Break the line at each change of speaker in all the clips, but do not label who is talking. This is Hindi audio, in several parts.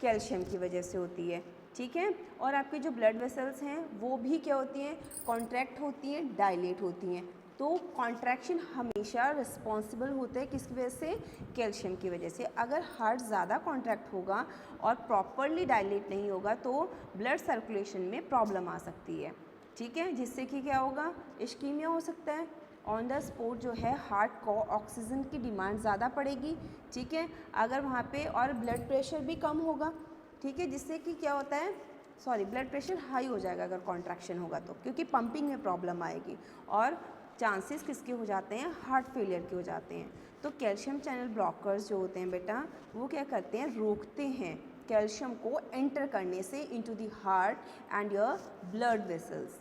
कैल्शियम की वजह से होती है, ठीक है। और आपके जो ब्लड वेसल्स हैं वो भी क्या होती हैं, कॉन्ट्रैक्ट होती हैं, डायलेट होती हैं। तो कॉन्ट्रैक्शन हमेशा रिस्पॉन्सिबल होता है किसकी वजह से, कैल्शियम की वजह से। अगर हार्ट ज़्यादा कॉन्ट्रैक्ट होगा और प्रॉपरली डायलेट नहीं होगा तो ब्लड सर्कुलेशन में प्रॉब्लम आ सकती है, ठीक है, जिससे कि क्या होगा, इश्कीमिया हो सकता है। ऑन द स्पॉट जो है हार्ट को ऑक्सीजन की डिमांड ज़्यादा पड़ेगी, ठीक है, अगर वहाँ पे, और ब्लड प्रेशर भी कम होगा, ठीक है, जिससे कि क्या होता है, सॉरी, ब्लड प्रेशर हाई हो जाएगा अगर कॉन्ट्रैक्शन होगा तो, क्योंकि पंपिंग में प्रॉब्लम आएगी और चांसेस किसके हो जाते हैं, हार्ट फेलियर के हो जाते हैं। तो कैल्शियम चैनल ब्लॉकर्स जो होते हैं बेटा, वो क्या करते हैं, रोकते हैं कैल्शियम को एंटर करने से into the heart and your blood vessels,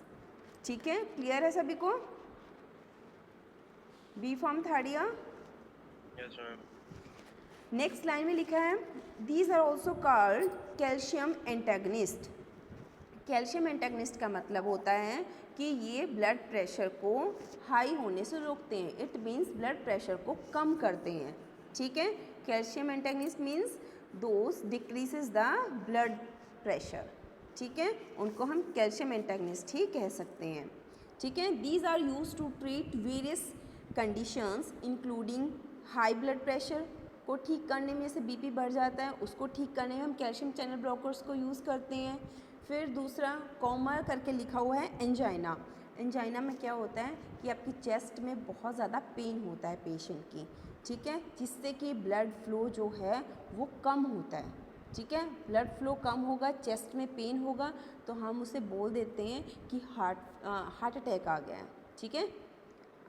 ठीक है। क्लियर है सभी को? B pharm third year.
Yes ma'am.
Next line में लिखा है these are also called calcium antagonist. Calcium antagonist का मतलब होता है कि ये ब्लड प्रेशर को हाई होने से रोकते हैं, इट मीन्स ब्लड प्रेशर को कम करते हैं, ठीक है। Calcium antagonist means those decreases the blood pressure, ठीक है, उनको हम कैल्शियम एंटेगनिस्ट ही कह सकते हैं, ठीक है। These are used to treat various conditions including high blood pressure को ठीक करने में, से बीपी बढ़ जाता है उसको ठीक करने में हम कैल्शियम चैनल ब्लॉकर्स को यूज़ करते हैं। फिर दूसरा कॉमा करके लिखा हुआ है एंजाइना। एंजाइना में क्या होता है कि आपकी चेस्ट में बहुत ज़्यादा पेन होता है पेशेंट की, ठीक है, जिससे कि ब्लड फ्लो जो है वो कम होता है, ठीक है। ब्लड फ्लो कम होगा, चेस्ट में पेन होगा, तो हम उसे बोल देते हैं कि हार्ट अटैक आ गया है, ठीक है।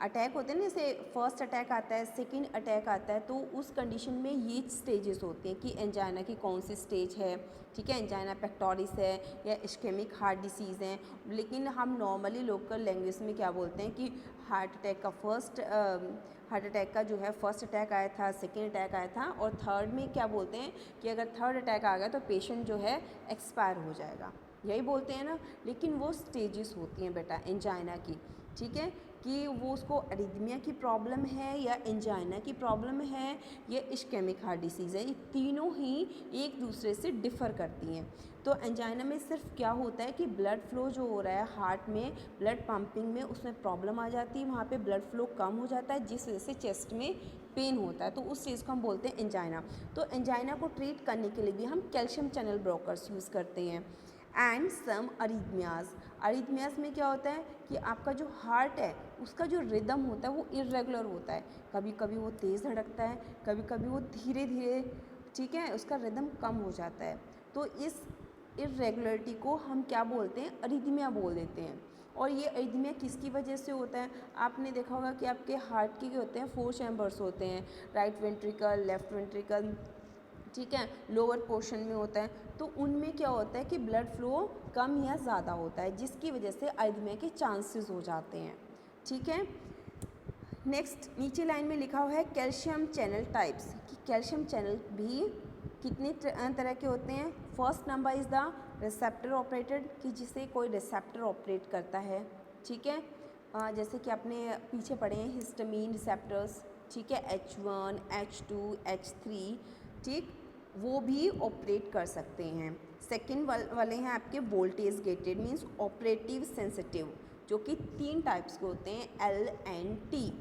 अटैक होते हैं ना, जैसे फर्स्ट अटैक आता है, सेकंड अटैक आता है, तो उस कंडीशन में ये स्टेजेस होती हैं कि एंजाइना की कौन सी स्टेज है, ठीक है, एंजाइना पेक्टोरिस है या इश्केमिक हार्ट डिसीज़ है। लेकिन हम नॉर्मली लोकल लैंग्वेज में क्या बोलते हैं कि हार्ट अटैक का जो है फर्स्ट अटैक आया था, सेकेंड अटैक आया था, और थर्ड में क्या बोलते हैं कि अगर थर्ड अटैक आ गया तो पेशेंट जो है एक्सपायर हो जाएगा, यही बोलते हैं ना। लेकिन वो स्टेजेस होती हैं बेटा एंजाइना की, ठीक है, कि वो उसको अरिथमिया की प्रॉब्लम है या एंजाइना की प्रॉब्लम है या इश्केमिक हार्ट डिसीज़ है, ये तीनों ही एक दूसरे से डिफ़र करती हैं। तो एंजाइना में सिर्फ क्या होता है कि ब्लड फ्लो जो हो रहा है हार्ट में, ब्लड पंपिंग में उसमें प्रॉब्लम आ जाती है, वहाँ पे ब्लड फ्लो कम हो जाता है, जिस वजह से चेस्ट में पेन होता है, तो उस चीज़ को हम बोलते हैं एंजाइना। तो एंजाइना को ट्रीट करने के लिए भी हम कैल्शियम चैनल ब्लॉकर्स यूज़ करते हैं। And some अरिथमियाज। अरिथमियाज में क्या होता है कि आपका जो हार्ट है उसका जो रिदम होता है वो इरेगुलर होता है, कभी कभी वो तेज़ धड़कता है, कभी कभी वो धीरे धीरे, ठीक है, उसका रिदम कम हो जाता है। तो इस इरेगुलरिटी को हम क्या बोलते हैं, अरिथमिया बोल देते हैं। और ये अरिथमिया किसकी वजह से होता है, आपने देखा होगा कि आपके हार्ट के होते हैं 4 चैम्बर्स होते हैं, राइट वेंट्रिकल, लेफ्ट वेंट्रिकल, ठीक है, लोअर पोर्शन में होता है, तो उनमें क्या होता है कि ब्लड फ्लो कम या ज़्यादा होता है, जिसकी वजह से अरिथमिया के चांसेस हो जाते हैं, ठीक है। नेक्स्ट नीचे लाइन में लिखा हुआ है कैल्शियम चैनल टाइप्स, कि कैल्शियम चैनल भी कितने तरह के होते हैं। First number is the receptor operated, कि जिसे कोई रिसेप्टर ऑपरेट करता है, ठीक है, जैसे कि आपने पीछे पढ़े हैं हिस्टामीन रिसेप्टर्स, ठीक है, H1, H2, H3, ठीक, वो भी ऑपरेट कर सकते हैं। सेकेंड वाले हैं आपके voltage gated, means operative sensitive, जो कि 3 टाइप्स के होते हैं, L एंड T,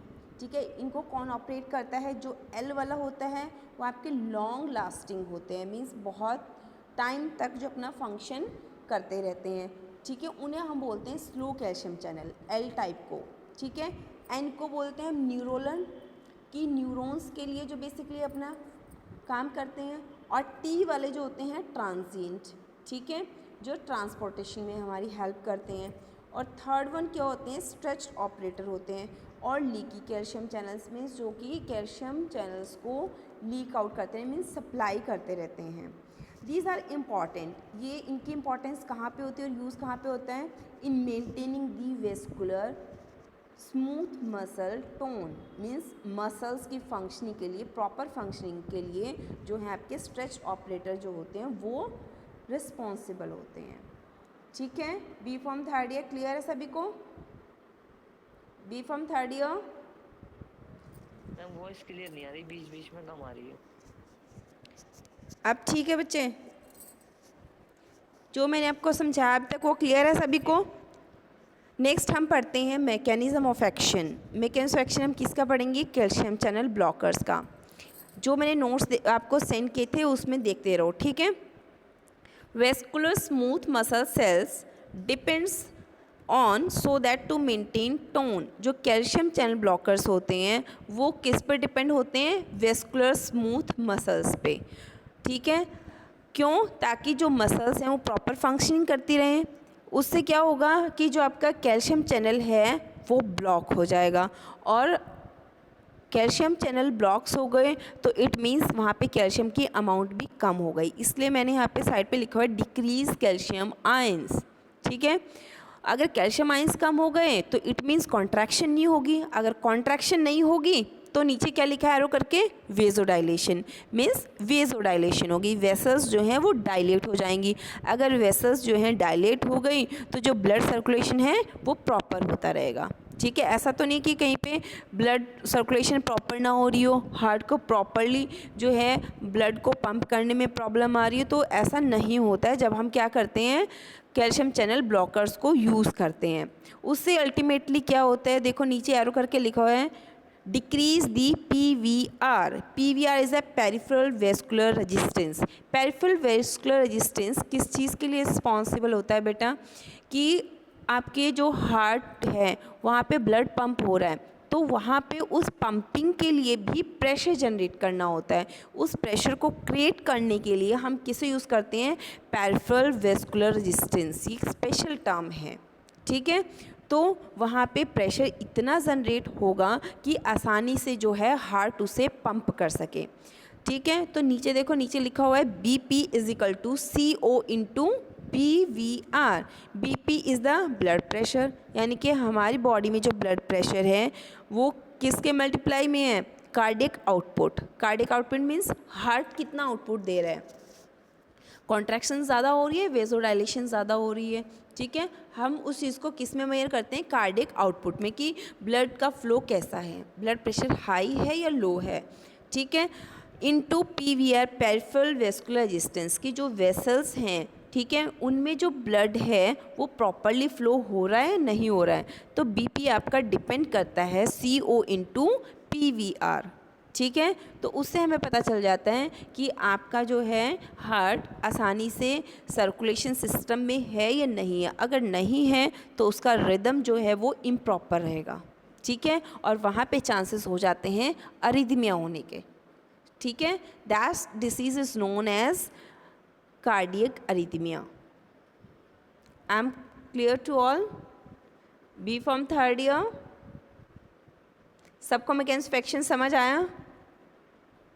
ठीक है। इनको कौन ऑपरेट करता है, जो L वाला होता है वो आपके लॉन्ग लास्टिंग होते हैं, मीन्स बहुत टाइम तक जो अपना फंक्शन करते रहते हैं, ठीक है, उन्हें हम बोलते हैं slow calcium channel, L type को, ठीक है। N को बोलते हैं न्यूरोलन, कि न्यूरॉन्स के लिए जो बेसिकली अपना काम करते हैं, और T वाले जो होते हैं ट्रांजिएंट, ठीक है, जो ट्रांसपोर्टेशन में हमारी हेल्प करते हैं। और थर्ड वन क्या होते हैं, स्ट्रेच्ड ऑपरेटर होते हैं, और लीकी कैल्शियम चैनल्स में, जो कि कैल्शियम चैनल्स को लीक आउट करते हैं, मीन्स सप्लाई करते रहते हैं। दीज आर इम्पॉर्टेंट, ये इनकी इंपॉर्टेंस कहाँ पे होती है और यूज़ कहाँ पे होता है, in maintaining the vascular smooth muscle tone, means muscles की फंक्शनिंग के लिए, प्रॉपर फंक्शनिंग के लिए जो है आपके स्ट्रेच ऑपरेटर जो होते हैं वो रिस्पॉन्सिबल होते हैं, ठीक है। B pharm third year clear है सभी को? B pharm third year.
Ma'am voice clear नहीं आ रही, बीच बीच में कम आ रही है।
अब ठीक है बच्चे? जो मैंने आपको समझाया अभी तक वो क्लियर है सभी को? नेक्स्ट हम पढ़ते हैं mechanism of action. Mechanism of action हम किसका पढ़ेंगे? कैल्शियम चैनल ब्लॉकर्स का। जो मैंने नोट्स आपको सेंड किए थे उसमें देखते रहो, ठीक है। Vascular smooth muscle cells depends on so that to maintain tone. जो कैल्शियम चैनल ब्लॉकर्स होते हैं वो किस पर डिपेंड होते हैं? वेस्कुलर स्मूथ मसल्स पे, ठीक है। क्यों? ताकि जो मसल्स हैं वो प्रॉपर फंक्शनिंग करती रहें। उससे क्या होगा कि जो आपका कैल्शियम चैनल है वो ब्लॉक हो जाएगा, और कैल्शियम चैनल ब्लॉक्स हो गए तो इट मीन्स वहाँ पे कैल्शियम की अमाउंट भी कम हो गई। इसलिए मैंने यहाँ पे साइड पे लिखा हुआ है डिक्रीज कैल्शियम आयंस, ठीक है। अगर कैल्शियम आयंस कम हो गए तो इट मीन्स कॉन्ट्रैक्शन नहीं होगी। अगर कॉन्ट्रैक्शन नहीं होगी तो नीचे क्या लिखा है एरो करके? वेजोडाइलेशन, मीन्स वेजोडाइलेशन होगी, वेसल्स जो हैं वो डायलेट हो जाएंगी। अगर वेसल्स जो हैं डायलेट हो गई तो जो ब्लड सर्कुलेशन है वो प्रॉपर होता रहेगा, ठीक है। ऐसा तो नहीं कि कहीं पे ब्लड सर्कुलेशन प्रॉपर ना हो रही हो, हार्ट को प्रॉपरली जो है ब्लड को पंप करने में प्रॉब्लम आ रही है, तो ऐसा नहीं होता है जब हम क्या करते हैं? कैल्शियम चैनल ब्लॉकर्स को यूज़ करते हैं। उससे अल्टीमेटली क्या होता है? देखो नीचे एरो करके लिखा हुआ है decrease the PVR। PVR is a peripheral vascular resistance. Peripheral vascular resistance किस चीज़ के लिए रिस्पॉन्सिबल होता है बेटा? कि आपके जो हार्ट है वहाँ पे ब्लड पंप हो रहा है, तो वहाँ पे उस पंपिंग के लिए भी प्रेशर जनरेट करना होता है। उस प्रेशर को क्रिएट करने के लिए हम किसे यूज़ करते हैं? Peripheral vascular resistance. ये एक स्पेशल टर्म है, ठीक है। तो वहाँ पे प्रेशर इतना जनरेट होगा कि आसानी से जो है हार्ट उसे पंप कर सके, ठीक है। तो नीचे देखो, नीचे लिखा हुआ है BP is equal to CO into PVR। BP is the blood pressure, यानी कि हमारी बॉडी में जो ब्लड प्रेशर है वो किसके मल्टीप्लाई में है? Cardiac output. Cardiac output means heart कितना आउटपुट दे रहा है। कॉन्ट्रैक्शन ज़्यादा हो रही है, वेजोडाइलेशन ज़्यादा हो रही है, ठीक है। हम उस चीज़ को किस में मेजर करते हैं? कार्डियक आउटपुट में, कि ब्लड का फ्लो कैसा है, ब्लड प्रेशर हाई है या लो है, ठीक है। Into PVR peripheral vascular resistance, की जो वेसल्स हैं, ठीक है, उनमें जो ब्लड है वो प्रॉपरली फ्लो हो रहा है नहीं हो रहा है। तो BP आपका डिपेंड करता है CO इंटू PVR, ठीक है। तो उससे हमें पता चल जाता है कि आपका जो है हार्ट आसानी से सर्कुलेशन सिस्टम में है या नहीं है। अगर नहीं है तो उसका रिदम जो है वो इम्प्रॉपर रहेगा, ठीक है, और वहाँ पे चांसेस हो जाते हैं अरिदमिया होने के, ठीक है। That disease is known as cardiac arrhythmia. I am clear to all? B from third year सबको मैकेनिक्स ऑफ एक्शन समझ आया?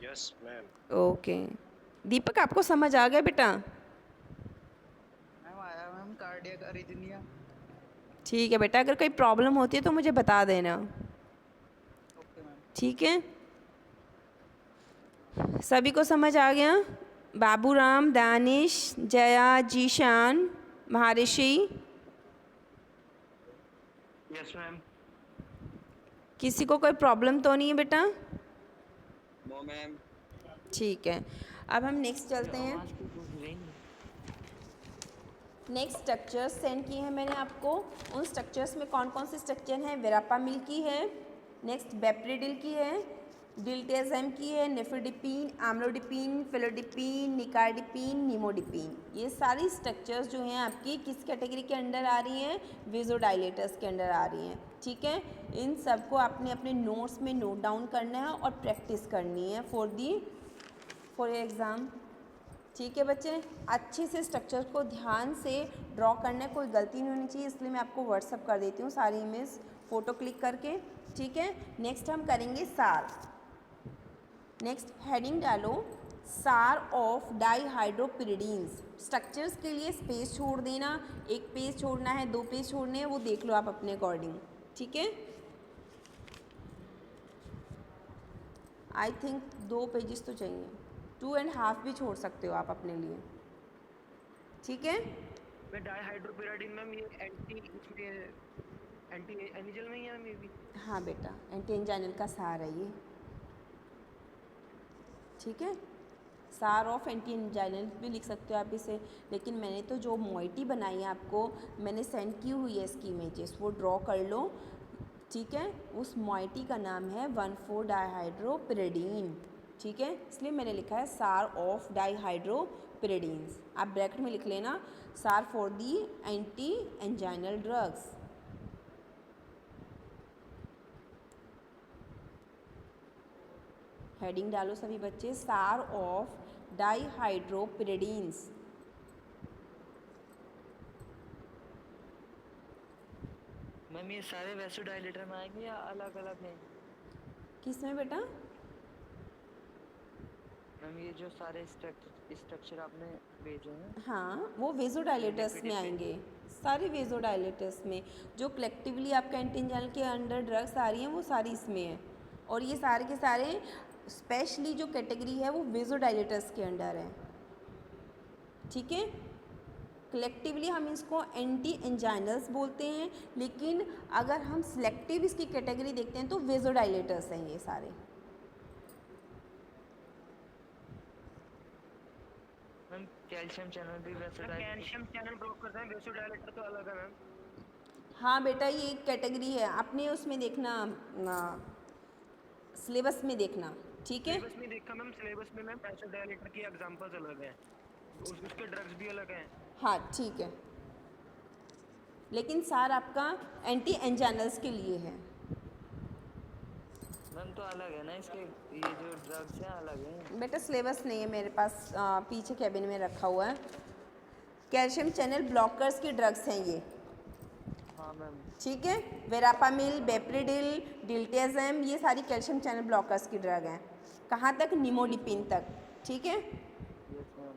Yes, ma'am.
ओके। दीपक आपको समझ आ गया बेटा?
मैम आया मैम, कार्डियक अरिथमिया।
ठीक है बेटा, अगर कोई प्रॉब्लम होती है तो मुझे बता देना,
ओके मैम।
ठीक है। सभी को समझ आ गया? बाबूराम, दानिश, जया, जीशान, महर्षि,
Yes, ma'am.
किसी को कोई प्रॉब्लम तो नहीं है बेटा?
No ma'am.
ठीक है, अब हम नेक्स्ट चलते हैं। नेक्स्ट स्ट्रक्चर्स सेंड किए हैं मैंने आपको। उन स्ट्रक्चर्स में कौन कौन से स्ट्रक्चर हैं? वेरापामिल की है, नेक्स्ट बेप्रिडिल की है, डिल्टेजम की है, नेफिडिपिन, आम्लोडिपिन, फिलोडिपिन, निकार्डिपिन, निमोडिपिन। ये सारी स्ट्रक्चर्स जो हैं आपकी किस कैटेगरी के अंडर आ रही हैं? वेजोडाइलेटर्स के अंडर आ रही हैं, ठीक है। इन सबको आपने अपने नोट्स में नोट डाउन करना है और प्रैक्टिस करनी है फॉर एग्ज़ाम, ठीक है बच्चे। अच्छे से स्ट्रक्चर को ध्यान से ड्रॉ करना है, कोई गलती नहीं होनी चाहिए, इसलिए मैं आपको व्हाट्सअप कर देती हूँ सारी इमेज फ़ोटो क्लिक करके, ठीक है। नेक्स्ट हम करेंगे सार। नेक्स्ट हेडिंग डालो सार ऑफ डाईहाइड्रोपिरिडीन्स। स्ट्रक्चर्स के लिए स्पेस छोड़ देना, एक पेज छोड़ना है, 2 पेज छोड़ने हैं, वो देख लो आप अपने अकॉर्डिंग, ठीक है। आई थिंक 2 पेजेस तो चाहिए, 2.5 भी छोड़ सकते हो आप अपने लिए, ठीक है।
मैं डाईहाइड्रोपिराडिन मैम, ये एंटी एनिजल में ही है मे बी।
हाँ बेटा, एंटी एंजाइनल का सार है ये, ठीक है। सार ऑफ एंटी एंजाइनल भी लिख सकते हो आप इसे, लेकिन मैंने तो जो मोइटी बनाई है आपको मैंने सेंड की हुई है इसकी इमेजेस, वो ड्रॉ कर लो, ठीक है। उस मोइटी का नाम है 1,4-डाईहाइड्रोपिरिडीन, ठीक है, इसलिए मैंने लिखा है सार ऑफ डाईहाइड्रोपिरिडीन्स। आप ब्रैकेट में लिख लेना सार for the anti anginal drugs. Heading डालो सभी बच्चे, सार ऑफ डाईहाइड्रोपिरिडीन्स।
मैम ये सारे वैसोडाइलेटर में आएंगे या अलग अलग हैं?
किस में बेटा?
मैम ये जो सारे स्ट्रक्चर आपने भेजे हैं,
हाँ, वो वेजोडाइलेटर्स में आएंगे, सारे वेजोडाइलेटर्स में। जो कलेक्टिवली आपका एंटी एंजाइनल के अंडर ड्रग्स आ रही हैं वो सारी इसमें है, और ये सारे के सारे स्पेशली जो कैटेगरी है वो वेजोडाइलेटर्स के अंडर है, ठीक है। कलेक्टिवली हम इसको एंटी एंजाइनल्स बोलते हैं, लेकिन अगर हम सिलेक्टिव इसकी कैटेगरी देखते हैं तो वेजोडाइलेटर्स हैं ये सारे।
मैम कैल्शियम चैनल भी वैसोडाइलेटर।
कैल्शियम चैनल ब्लॉकर्स हैं, वेसोडाइलेटर तो अलग है मैम।
हाँ बेटा, ये एक कैटेगरी है, आपने उसमें देखना सिलेबस में देखना, ठीक है।
सिलेबस में देखा मैम, सिलेबस में मैम वेसोडाइलेटर की एग्जांपल्स अलग हैं, उसके ड्रग्स भी अलग हैं।
हाँ ठीक है, लेकिन सार आपका एंटी एंजाइनल्स के लिए है।
मैम तो अलग है ना इसके, ये जो ड्रग्स हैं अलग हैं।
बेटा सिलेबस नहीं है मेरे पास, पीछे कैबिन में रखा हुआ है। कैल्शियम चैनल ब्लॉकर्स की ड्रग्स हैं ये,
हाँ मैम।
ठीक है। वेरापामिल, बेप्रिडिल, डिल्टेजम, ये सारी कैल्शियम चैनल ब्लॉकर्स की ड्रग हैं। कहाँ तक? निमोडिपिन तक, ठीक है।
Yes ma'am.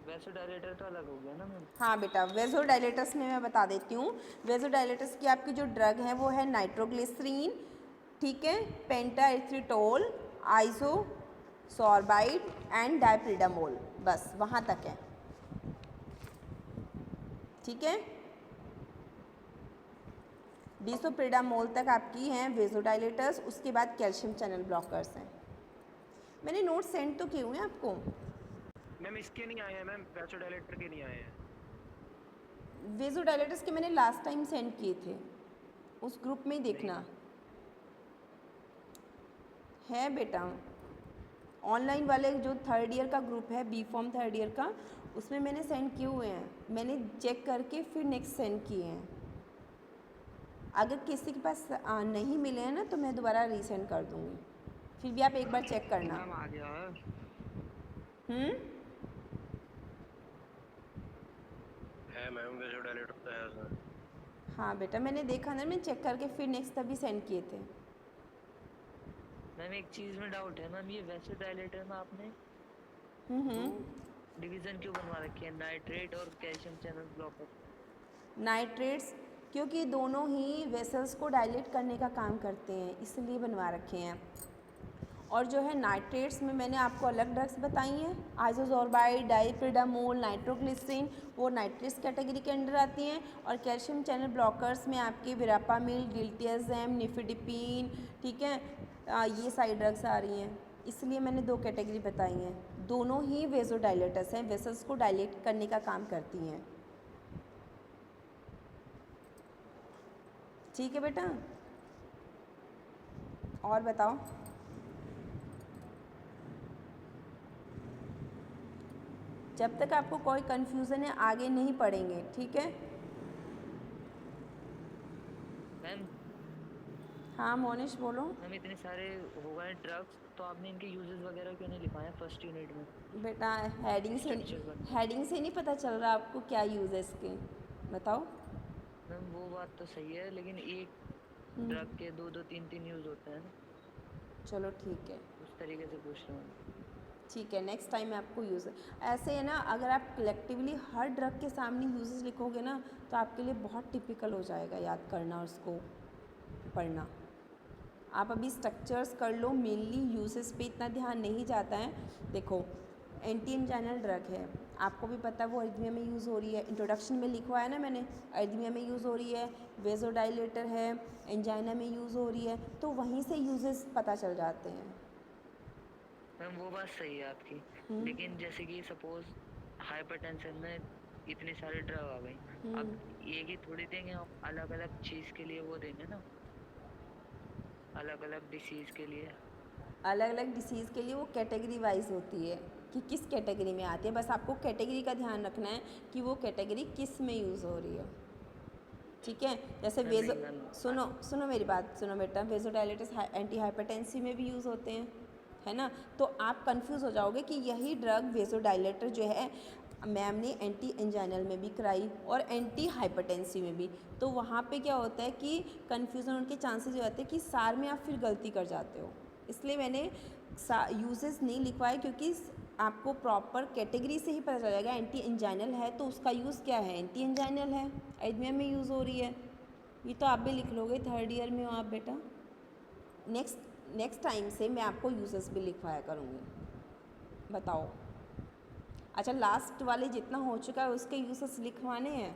वैसोडाइलेटर तो अलग हो गया ना मैम।
हाँ बेटा, वेजोडाइलेटर्स में मैं बता देती हूँ। वेजोडाइलेटर्स की आपकी जो ड्रग है वो है नाइट्रोग्लिसरीन, ठीक है, पेंटाएथ्रिटोल, आइसोसोर्बाइड एंड डाइप्रिडामोल, बस वहाँ तक है, ठीक है। डिसोप्रिडामोल तक आपकी हैं वेजोडाइलेटर्स, उसके बाद कैल्शियम चैनल ब्लॉकर्स हैं। मैंने नोट सेंड तो किए हुए हैं आपको।
मैम इसके नहीं आए हैं मैम, वेसोडाइलेटर के नहीं आए हैं।
वेजोडाइलेटर्स के मैंने लास्ट टाइम सेंड किए थे, उस ग्रुप में ही देखना है बेटा। ऑनलाइन वाले जो थर्ड ईयर का ग्रुप है, बी फॉर्म थर्ड ईयर का, उसमें मैंने सेंड किए हुए हैं, मैंने चेक करके फिर नेक्स्ट सेंड किए हैं। अगर किसी के पास नहीं मिले हैं ना तो मैं दोबारा रीसेंड कर दूँगी, फिर भी आप एक बार चेक करना।
मैम आ गया है। मैम वेसोडाइलेटर तो है उसमें।
हाँ बेटा, मैंने देखा ना, मैं चेक करके फिर नेक्स्ट तभी सेंड किए थे।
मैम एक चीज़ में डाउट है मैम, ये वैसोडाइलेटर में आपने डिवीज़न क्यों बनवा रखी है, नाइट्रेट और कैल्शियम चैनल ब्लॉकर?
नाइट्रेट्स क्योंकि दोनों ही वेसल्स को डायलेट करने का काम करते हैं, इसलिए बनवा रखे हैं। और जो है नाइट्रेट्स में मैंने आपको अलग ड्रग्स बताई हैं, आइसोसोर्बाइड, डाइप्रिडामोल, नाइट्रोग्लिसरीन, वो नाइट्रेट्स कैटेगरी के अंडर आती हैं। और कैल्शियम चैनल ब्लॉकर्स में आपके वेरापामिल, डिल्टेजम, निफिडिपिन, ठीक है, ये सारी ड्रग्स आ रही हैं, इसलिए मैंने दो कैटेगरी बताई हैं। दोनों ही वेसोडाइलेटर्स हैं, वेसल्स को डायलेट करने का काम करती हैं, ठीक है बेटा। और बताओ, जब तक आपको कोई कन्फ्यूज़न है आगे नहीं पढ़ेंगे, ठीक है।
मैम
हाँ मोनिश बोलो।
मैम इतने सारे हो गए ड्रग्स, तो आपने इनके यूजेस वगैरह क्यों नहीं लिखवाए फर्स्ट यूनिट में?
बेटा हेडिंग से नहीं पता चल रहा आपको क्या यूज़ है इसके, बताओ।
मैम वो बात तो सही है, लेकिन एक ड्रग के दो दो तीन तीन यूज़ होते हैं ना,
चलो ठीक है,
उस तरीके से पूछ रहा हूँ।
ठीक है, नेक्स्ट टाइम मैं आपको यूज़ ऐसे है ना, अगर आप कलेक्टिवली हर ड्रग के सामने यूजेस लिखोगे ना तो आपके लिए बहुत टिपिकल हो जाएगा याद करना और उसको पढ़ना। आप अभी स्ट्रक्चर्स कर लो, मेनली यूजेस पे इतना ध्यान नहीं जाता है। देखो एंटी एंजाइनल ड्रग है, आपको भी पता है वो अरिथमिया में यूज़ हो रही है, इंट्रोडक्शन में लिखवा है ना मैंने, अरिथमिया में यूज़ हो रही है, वेजोडाइलेटर है, एंजाइना में यूज़ हो रही है, तो वहीं से यूजेस पता चल जाते हैं।
मैम वो बात सही है आपकी, लेकिन जैसे कि सपोज हाइपरटेंशन में इतने सारे ड्रग आ गए, अब एक ही थोड़ी देंगे हम, अलग अलग चीज के लिए वो देंगे ना, अलग अलग डिसीज के लिए।
अलग अलग डिसीज़ के लिए वो कैटेगरी वाइज होती है कि किस कैटेगरी में आती है, बस आपको कैटेगरी का ध्यान रखना है कि वो कैटेगरी किस में यूज़ हो रही है, ठीक है। जैसे
मैम नहीं मैम,
सुनो सुनो मेरी बात सुनो बेटा, वेज़ोडाइलेटर्स एंटी हाइपरटेंसिव में भी यूज़ होते हैं, है ना। तो आप कंफ्यूज हो जाओगे कि यही ड्रग वेज़ोडाइलेटर जो है मैम ने एंटी एंजाइनल में भी कराई और एंटी हाइपरटेंसिव में भी, तो वहाँ पे क्या होता है कि कन्फ्यूज़न होने के चांसेस हो जाते हैं कि सार में आप फिर गलती कर जाते हो, इसलिए मैंने यूजेस नहीं लिखवाए, क्योंकि आपको प्रॉपर कैटेगरी से ही पता चल जाएगा। एंटी एंजाइनल है तो उसका यूज़ क्या है, एंटी एंजाइनल है, एडमिया में यूज़ हो रही है, ये तो आप भी लिख लोगे, 3rd ईयर में हो आप बेटा। नेक्स्ट टाइम से मैं आपको यूजेस भी लिखवाया करूँगी। बताओ, अच्छा लास्ट वाले जितना हो चुका है उसके यूजेस लिखवाने हैं।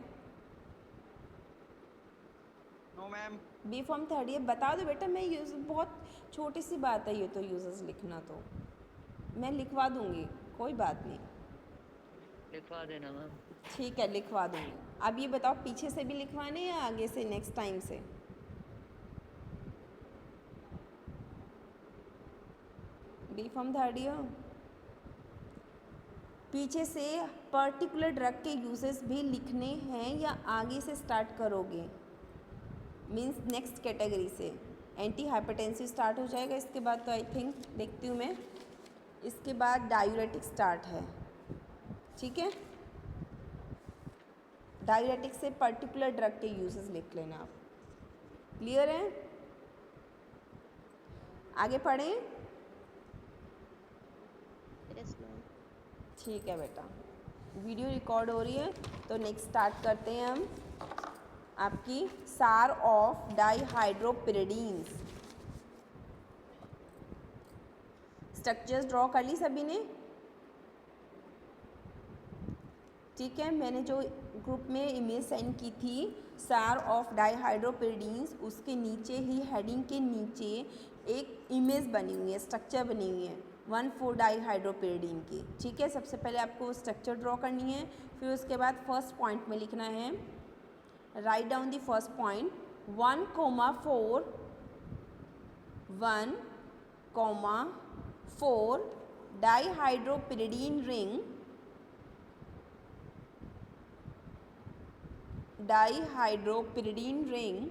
No ma'am.
B pharm 3rd year बता दो बेटा, मैं यूज बहुत छोटी सी बात है ये तो, यूजेस लिखना तो मैं लिखवा दूँगी, कोई बात नहीं,
लिखवा देना मैम।
ठीक है लिखवा दूँगी। अब ये बताओ पीछे से भी लिखवाने या आगे से नेक्स्ट टाइम से? बी फॉर्म 3rd ईयर पीछे से पर्टिकुलर ड्रग के यूजेस भी लिखने हैं या आगे से स्टार्ट करोगे? मीन्स नेक्स्ट कैटेगरी से एंटी हाइपरटेंसिव स्टार्ट हो जाएगा, इसके बाद तो आई थिंक देखती हूँ मैं, इसके बाद डायूरेटिक स्टार्ट है, ठीक है। डायूरेटिक से पर्टिकुलर ड्रग के यूजेस लिख लेना आप, क्लियर है। आगे पढ़ें, ठीक है बेटा। वीडियो रिकॉर्ड हो रही है तो नेक्स्ट स्टार्ट करते हैं हम आपकी सार ऑफ डाईहाइड्रोपिरिडीन्स। स्ट्रक्चर्स ड्रॉ कर ली सभी ने, ठीक है। मैंने जो ग्रुप में इमेज सेंड की थी सार ऑफ डाईहाइड्रोपिरिडीन्स, उसके नीचे ही हेडिंग के नीचे एक इमेज बनी हुई है, स्ट्रक्चर बनी हुई है 1,4-डाईहाइड्रोपिरिडीन की, ठीक है। सबसे पहले आपको स्ट्रक्चर ड्रॉ करनी है, फिर उसके बाद फर्स्ट पॉइंट में लिखना है, right down the first point 1,4 dihydropyridine ring, dihydropyridine ring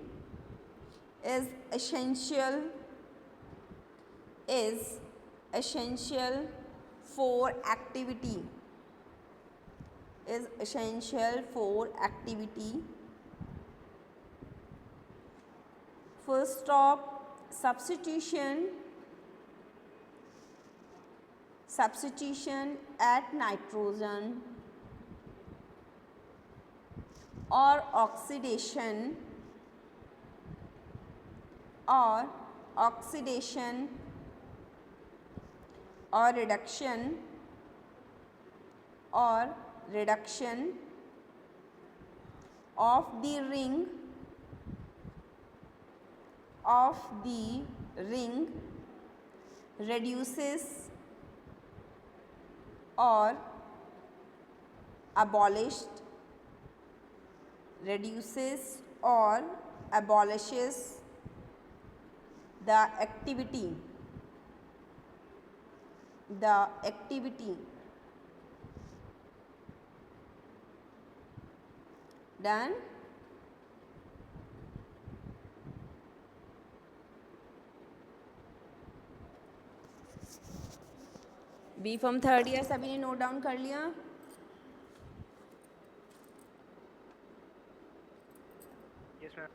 is essential for activity, full stop. Substitution at nitrogen or oxidation or reduction of the ring reduces or abolishes the activity done B pharm 3rd year सभी ने नोट डाउन कर लिया?
Yes ma'am.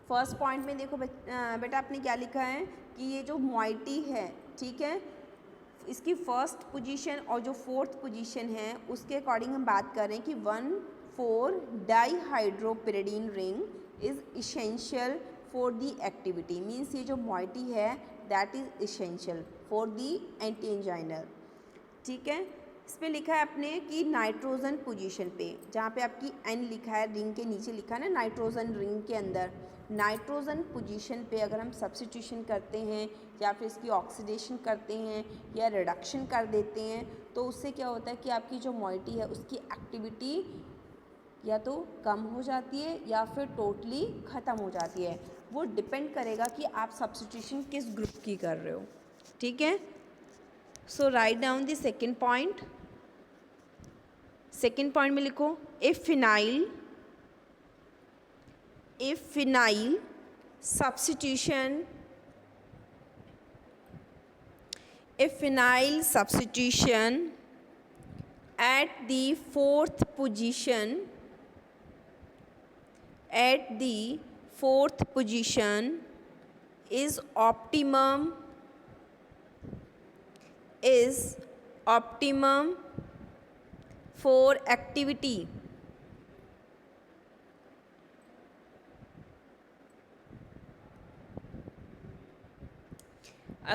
फर्स्ट पॉइंट में देखो बेटा आपने क्या लिखा है कि ये जो मॉइटी है, ठीक है, इसकी फर्स्ट पोजीशन और जो 4th पोजीशन है उसके अकॉर्डिंग हम बात कर रहे हैं कि dihydropyridine ring is essential for the activity, means ये जो मॉइटी है that is essential for the anti anginal, ठीक है। इस पर लिखा है अपने कि नाइट्रोजन पोजीशन पे, जहाँ पे आपकी N लिखा है रिंग के नीचे लिखा है ना नाइट्रोजन रिंग के अंदर, नाइट्रोजन पोजीशन पे अगर हम सब्स्टिट्यूशन करते हैं या फिर इसकी ऑक्सीडेशन करते हैं या रिडक्शन कर देते हैं तो उससे क्या होता है कि आपकी जो मॉइटी है उसकी एक्टिविटी या तो कम हो जाती है या फिर टोटली ख़त्म हो जाती है। वो डिपेंड करेगा कि आप सब्स्टिट्यूशन किस ग्रुप की कर रहे हो। ठीक है, so right down the second point. Second point में लिखो if phenyl substitution at the fourth position is optimum for activity,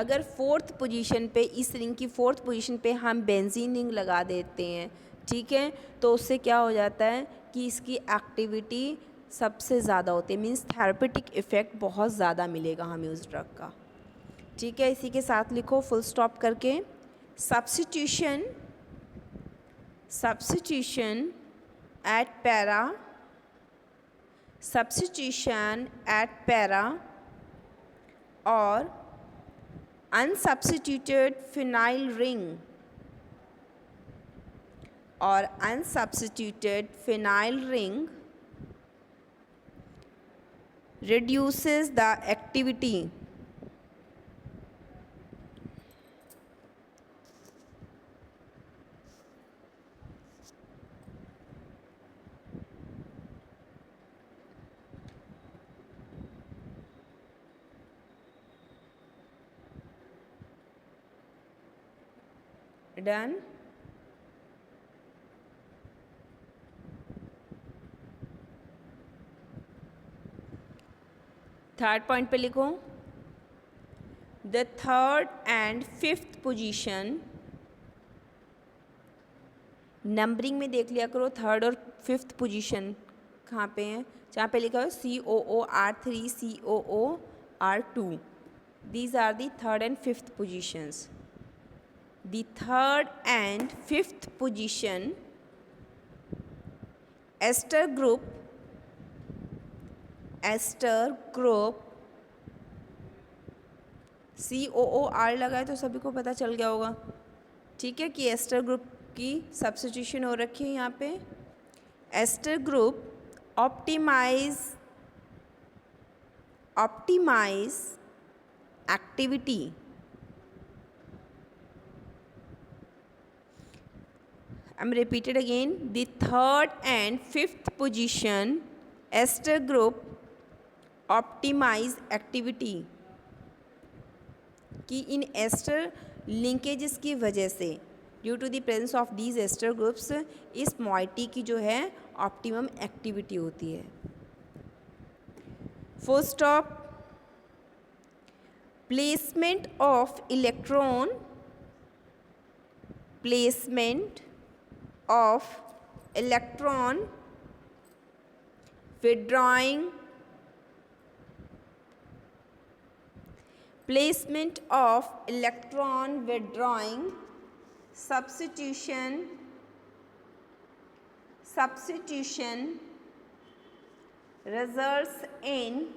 अगर फोर्थ पोजीशन पे इस रिंग की फोर्थ पोजीशन पे हम बेंजीन रिंग लगा देते हैं, ठीक है, तो उससे क्या हो जाता है कि इसकी एक्टिविटी सबसे ज़्यादा होती है, मींस थेरेपेटिक इफ़ेक्ट बहुत ज़्यादा मिलेगा हमें उस ड्रग का। ठीक है, इसी के साथ लिखो फुल स्टॉप करके सब्स्टिट्यूशन एट पैरा और unsubstituted phenyl ring reduces the activity done. Third point पे लिखो the third and fifth position, numbering में देख लिया करो थर्ड और फिफ्थ पोजीशन कहाँ पे हैं, जहाँ पे लिखा हो COOR3 COOR2, these are the third and fifth positions. The third and fifth position ester group COOR लगाए तो सभी को पता चल गया होगा। ठीक है कि एस्टर ग्रुप की सब्स्टिट्यूशन हो रखी है यहाँ पे। Ester group optimise activity, I'm repeated again, the third and fifth position ester group optimize activity, कि इन एस्टर लिंकेजेस की वजह से due to the presence of these ester groups इस मॉइटी की जो है ऑप्टिमम एक्टिविटी होती है। Full stop. Placement of electron withdrawing substitution results in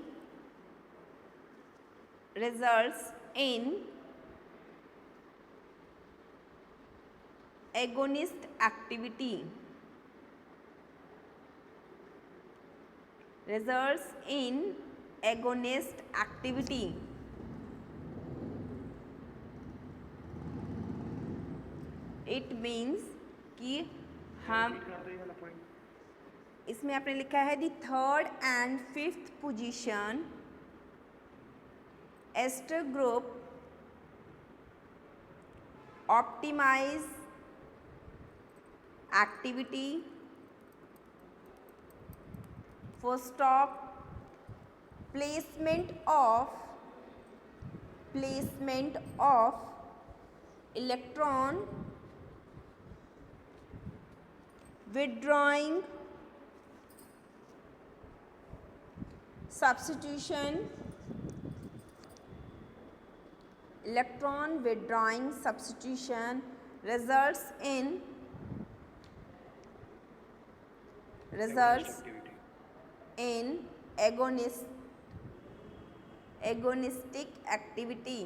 agonist activity, it means कि हम इसमें आपने लिखा है the third and fifth position ester group optimise activity, full stop, placement of electron withdrawing substitution, electron withdrawing substitution results in agonistic activity.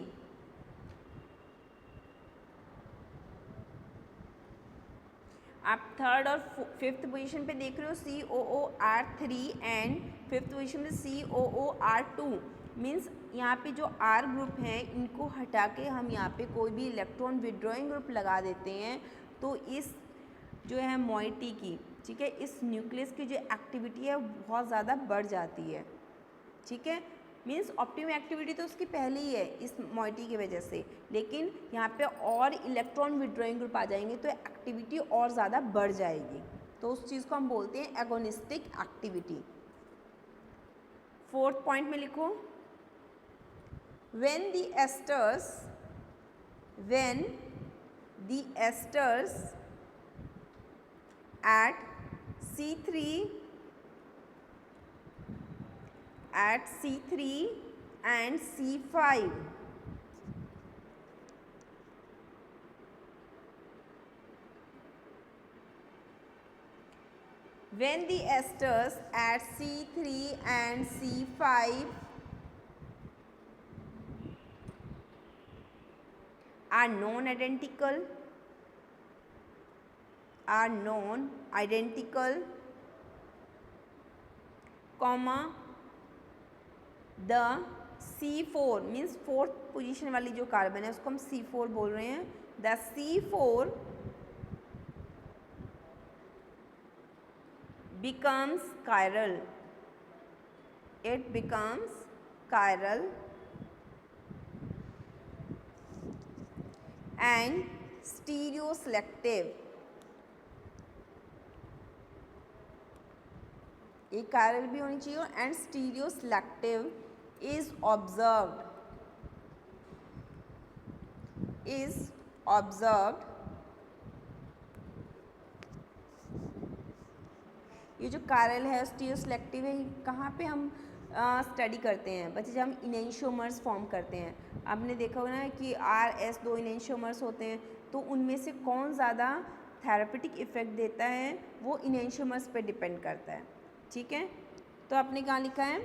आप थर्ड और फिफ्थ पोजीशन पे देख रहे हो COOR3 एंड फिफ्थ पोजीशन में COOR2 मीन्स यहाँ पे जो R ग्रुप हैं इनको हटा के हम यहाँ पे कोई भी इलेक्ट्रॉन विड्रॉइंग ग्रुप लगा देते हैं तो इस जो है मोइटी की, ठीक है, इस न्यूक्लियस की जो एक्टिविटी है बहुत ज़्यादा बढ़ जाती है, ठीक है। मीन्स ऑप्टिमम एक्टिविटी तो उसकी पहले ही है इस मोइटी की वजह से, लेकिन यहाँ पे और इलेक्ट्रॉन विड्रॉइंग ग्रुप आ जाएंगे तो एक्टिविटी और ज़्यादा बढ़ जाएगी, तो उस चीज़ को हम बोलते हैं एगोनिस्टिक एक्टिविटी। फोर्थ पॉइंट में लिखो, when the esters at C3 and C5 when the esters at C3 and C5 are non-identical, comma the C4 means fourth position वाली जो कार्बन है उसको हम C4 बोल रहे हैं, the C4 becomes chiral, it becomes chiral and stereoselective, एक chiral भी होनी चाहिए and stereoselective is observed ये जो chiral है stereoselective है, कहाँ पे हम स्टडी करते हैं बच्चे, जब हम इनेंशियोमर्स फॉर्म करते हैं। आपने देखा होगा ना कि RS 2 इनेंशियोमर्स होते हैं, तो उनमें से कौन ज़्यादा थेरेपेटिक इफ़ेक्ट देता है वो इनेंशियोमर्स पे डिपेंड करता है, ठीक है। तो आपने कहाँ लिखा है,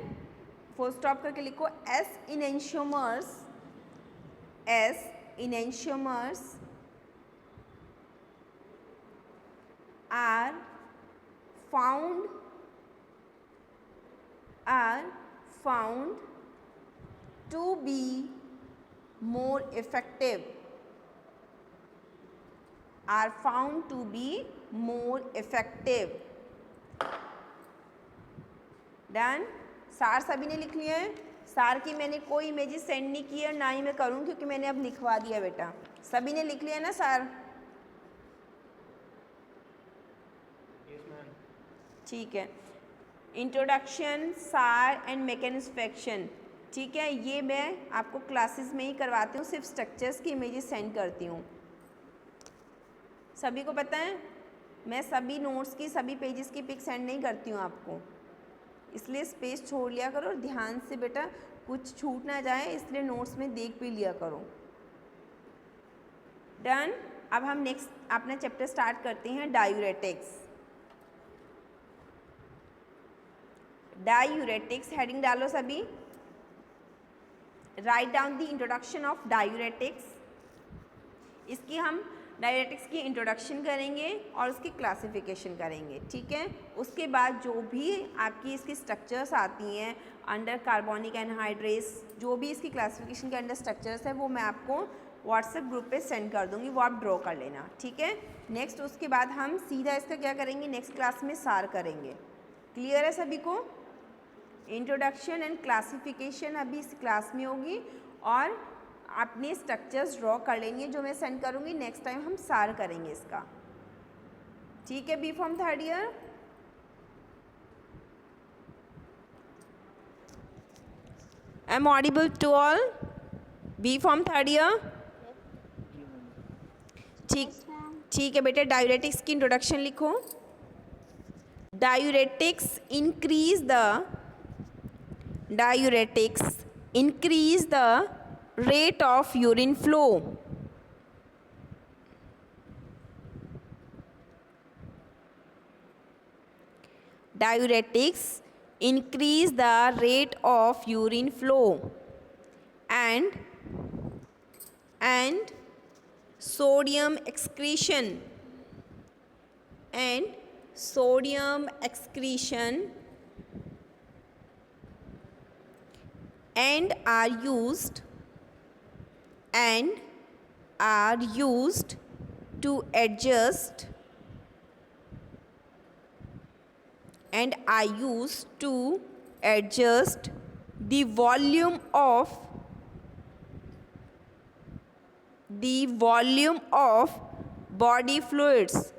फुल स्टॉप करके लिखो, S enantiomers are found to be more effective, done. सार सभी ने लिख लिया है। सार की मैंने कोई इमेजेस सेंड नहीं की है, ना ही मैं करूँ क्योंकि मैंने अब लिखवा दिया बेटा। सभी ने लिख लिया ना सार? ठीक है। इंट्रोडक्शन, सार एंड मैकेनिज्म ऑफ एक्शन, ठीक है, ये मैं आपको क्लासेस में ही करवाती हूँ, सिर्फ स्ट्रक्चर्स की इमेजेस सेंड करती हूँ। सभी को पता है मैं सभी नोट्स की सभी पेजेस की पिक सेंड नहीं करती हूँ आपको, इसलिए स्पेस छोड़ लिया करो और ध्यान से बेटा कुछ छूट ना जाए, इसलिए नोट्स में देख भी लिया करो। डन। अब हम नेक्स्ट अपना चैप्टर स्टार्ट करते हैं, डायूरेटिक्स। डायूरेटिक्स हेडिंग डालो सभी। Right down the introduction of diuretics. इसकी हम डायूरेटिक्स की इंट्रोडक्शन करेंगे और उसकी क्लासिफिकेशन करेंगे, ठीक है। उसके बाद जो भी आपकी इसकी स्ट्रक्चर्स आती हैं अंडर कार्बोनिक एनहाइड्रेस, जो भी इसकी क्लासिफिकेशन के अंडर स्ट्रक्चर्स है वो मैं आपको व्हाट्सएप ग्रुप पे सेंड कर दूंगी, वो आप ड्रॉ कर लेना, ठीक है। नेक्स्ट उसके बाद हम सीधा इसका क्या करेंगे, नेक्स्ट क्लास में सार करेंगे। क्लियर है सभी को? इंट्रोडक्शन एंड क्लासिफिकेशन अभी इस क्लास में होगी और अपने स्ट्रक्चर्स ड्रॉ कर लेंगे जो मैं सेंड करूँगी। नेक्स्ट टाइम हम सार करेंगे इसका, ठीक है। B pharm third year, am audible to all? B pharm third year, ठीक है बेटा। डायूरेटिक्स की इंट्रोडक्शन लिखो। Diuretics increase the diuretics increase the rate of urine flow. Diuretics increase the rate of urine flow and sodium excretion and are used to adjust the volume of body fluids.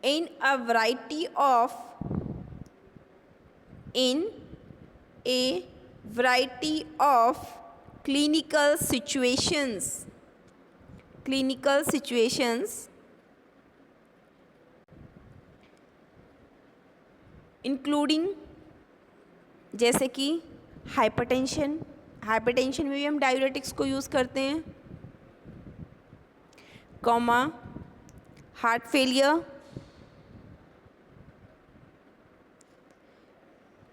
In a variety of clinical situations, including जैसे कि हाइपरटेंशन में भी हम डायूरेटिक्स को यूज़ करते हैं, comma heart failure,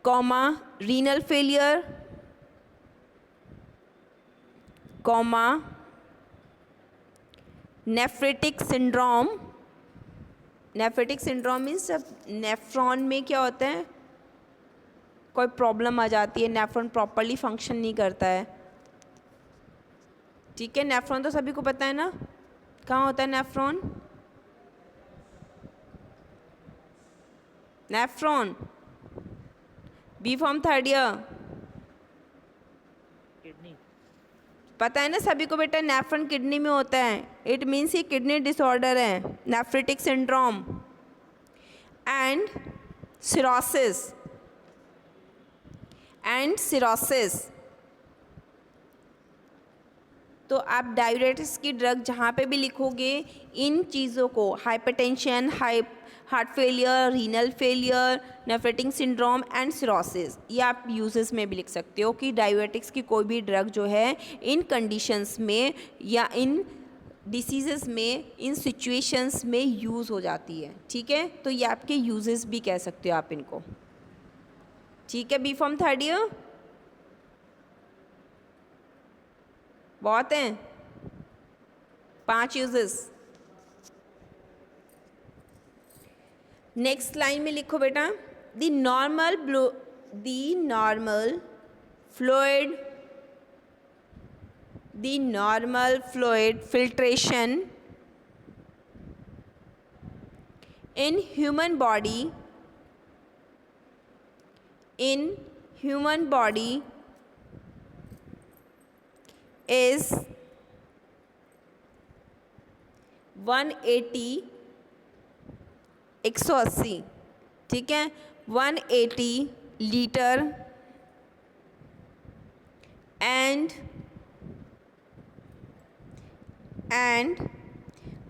comma renal failure, comma nephritic syndrome means जब नेफ्रॉन में क्या होता है, कोई प्रॉब्लम आ जाती है, नेफ्रॉन प्रॉपरली फंक्शन नहीं करता है. ठीक है, नेफ्रॉन तो सभी को पता है ना, कहाँ होता है nephron? B pharm third year
kidney.
पता है ना सभी को बेटा, नेफ्रॉन किडनी में होता है. इट मीन्स ये किडनी डिसऑर्डर है, नेफ्रेटिक सिंड्रोम एंड सिरोसिस. तो आप डायूरेटिक्स की ड्रग जहाँ पे भी लिखोगे, इन चीज़ों को, hypertension, heart failure, renal failure, nephritic syndrome and cirrhosis, ये आप यूजेस में भी लिख सकते हो कि डायूरेटिक्स की कोई भी ड्रग जो है इन कंडीशंस में या इन डिसीज़ेस में, इन सिचुएशंस में यूज़ हो जाती है. ठीक है, तो ये आपके यूजेस भी कह सकते हो आप इनको. ठीक है, बी फॉर्म थर्ड ईयर बहुत हैं, 5 यूजेस. नेक्स्ट लाइन में लिखो बेटा, the normal fluid filtration in human body is 180, 180. ठीक है, 180 litre and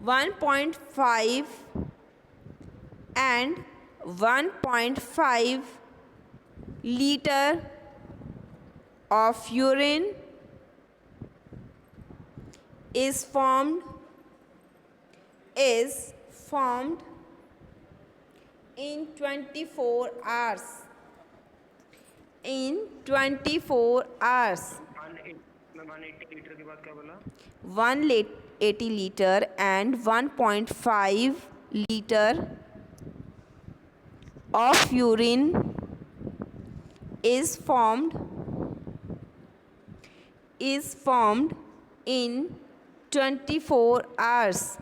1.5 liter of urine is formed in 24 hours.
180 litre के बाद क्या बोला?
180 liter and 1.5 liter of urine is formed in 24 hours.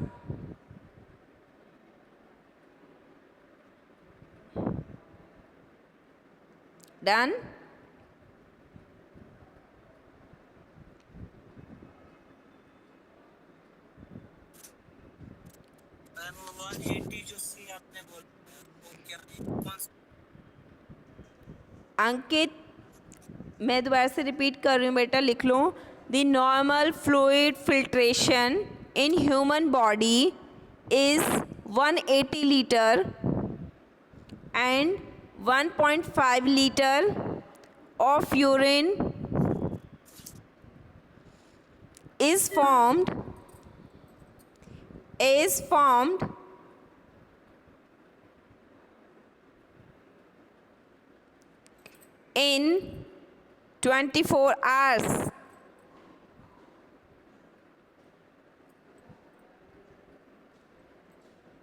Done? अंकित, मैं दोबारा से रिपीट कर रही हूँ बेटा, लिख लो. The normal fluid filtration in human body is 180 liter and 1.5 liter of urine is formed in 24 hours.